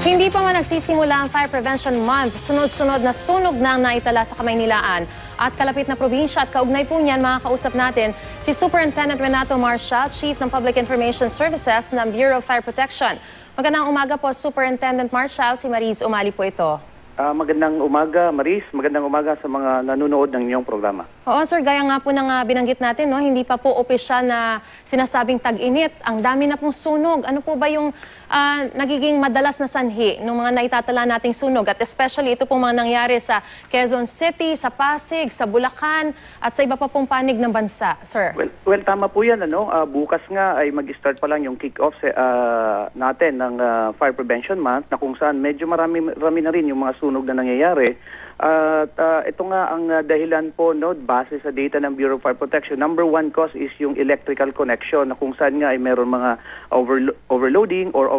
Hindi pa man nagsisimula ang Fire Prevention Month, sunod-sunod na sunog na naitala sa Kamaynilaan at kalapit na probinsya at kaugnay po niyan makakausap natin si Superintendent Renato Marcial, Chief ng Public Information Services ng Bureau of Fire Protection. Magandang umaga po, Superintendent Marcial. Si Maris Umali po ito. Magandang umaga, Maris. Magandang umaga sa mga nanonood ng inyong programa. Oo, sir. Gaya nga po ng binanggit natin, no? Hindi pa po opisyal na sinasabing tag-init. Ang dami na pong sunog. Ano po ba yung nagiging madalas na sanhi ng mga naitatala nating sunog? At especially ito pong mga nangyari sa Quezon City, sa Pasig, sa Bulacan, at sa iba pa pong panig ng bansa, sir. Well, tama po yan. Bukas nga ay mag-start pa lang yung kick-off natin ng Fire Prevention Month na kung saan medyo marami na rin yung mga sunog na nangyayari. At ito nga ang dahilan po, no, base sa data ng Bureau of Fire Protection. Number one cause is yung electrical connection na kung saan nga ay meron mga overloading or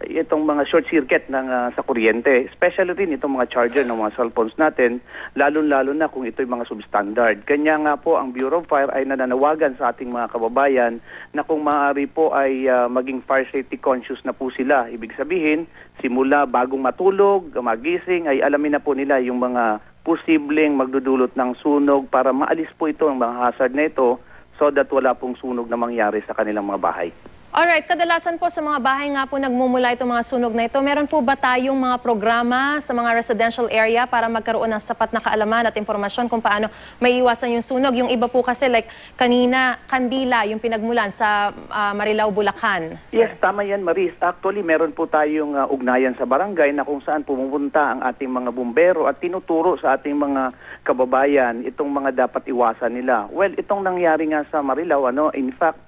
itong mga short circuit sa kuryente. Especially rin itong mga charger ng mga cellphones natin, lalo-lalo na kung ito'y mga substandard. Kanya nga po ang Bureau of Fire ay nananawagan sa ating mga kababayan na kung maaari po ay maging fire safety conscious na po sila. Ibig sabihin, simula bagong matulog, magising, ay alamin na po nila yung mga posibleng magdudulot ng sunog para maalis po ito ang mga hazard na ito so that wala pong sunog na mangyari sa kanilang mga bahay. Alright, kadalasan po sa mga bahay nga po nagmumula itong mga sunog na ito. Meron po ba tayong mga programa sa mga residential area para magkaroon ng sapat na kaalaman at impormasyon kung paano maiiwasan yung sunog? Yung iba po kasi like kanina, kandila yung pinagmulan sa Marilao, Bulacan. Sir. Yes, tama yan, Maris. Actually, meron po tayong ugnayan sa barangay na kung saan pumupunta ang ating mga bumbero at tinuturo sa ating mga kababayan itong mga dapat iwasan nila. Well, itong nangyari nga sa Marilao, in fact,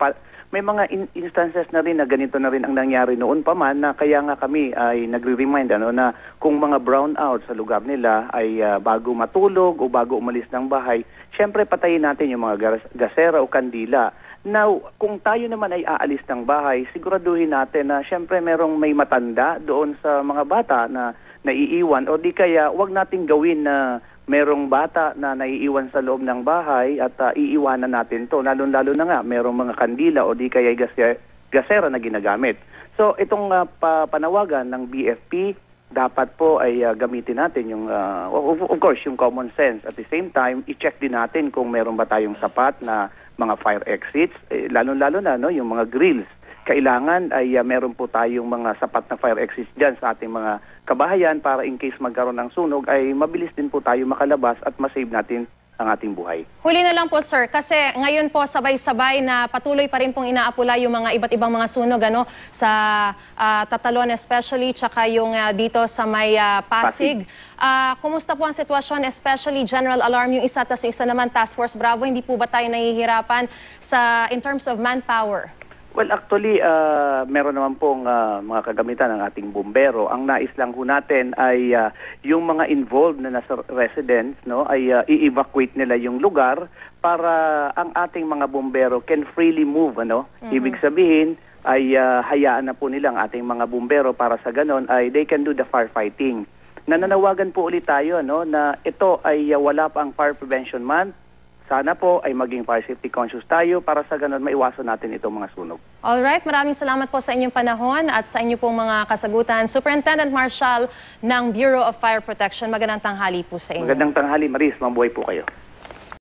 may mga instances na rin na ganito na rin ang nangyari noon pa man na kaya nga kami ay nagre-remind na kung mga brownout sa lugar nila ay bago matulog o bago umalis ng bahay, syempre patayin natin yung mga gasera o kandila. Now, kung tayo naman ay aalis ng bahay, siguraduhin natin na syempre may matanda doon sa mga bata na naiiwan o di kaya wag nating gawin na merong bata na naiiwan sa loob ng bahay at iiwanan natin to. Lalo-lalo na nga, merong mga kandila o di kaya gasera na ginagamit. So, itong panawagan ng BFP, dapat po ay gamitin natin yung, of course, yung common sense. At the same time, i-check din natin kung meron ba tayong sapat na mga fire exits, lalo-lalo na yung mga grills. Kailangan ay meron po tayong mga sapat na fire exits dyan sa ating mga kabahayan para in case magkaroon ng sunog ay mabilis din po tayo makalabas at masave natin ang ating buhay. Huli na lang po, sir, kasi ngayon po sabay-sabay na patuloy pa rin pong inaapula yung mga iba't ibang mga sunog sa Tatalon especially, tsaka yung dito sa may Pasig. Kumusta po ang sitwasyon, especially general alarm yung isa, tas yung isa naman Task Force Bravo, hindi po ba tayo nahihirapan in terms of manpower? Well, actually, meron naman pong mga kagamitan ng ating bumbero. Ang nais lang ho natin ay yung mga involved na nasa residents, ay i-evacuate nila yung lugar para ang ating mga bumbero can freely move. Ibig sabihin ay hayaan na po nila ang ating mga bumbero para sa ganon ay they can do the firefighting. Nananawagan po ulit tayo na ito ay wala pa ang Fire Prevention Month. Sana po ay maging fire safety conscious tayo para sa ganun maiwasan natin itong mga sunog. Alright, maraming salamat po sa inyong panahon at sa inyong pong mga kasagutan. Superintendent Marcial ng Bureau of Fire Protection, magandang tanghali po sa inyo. Magandang tanghali, Maris. Mabuhay po kayo.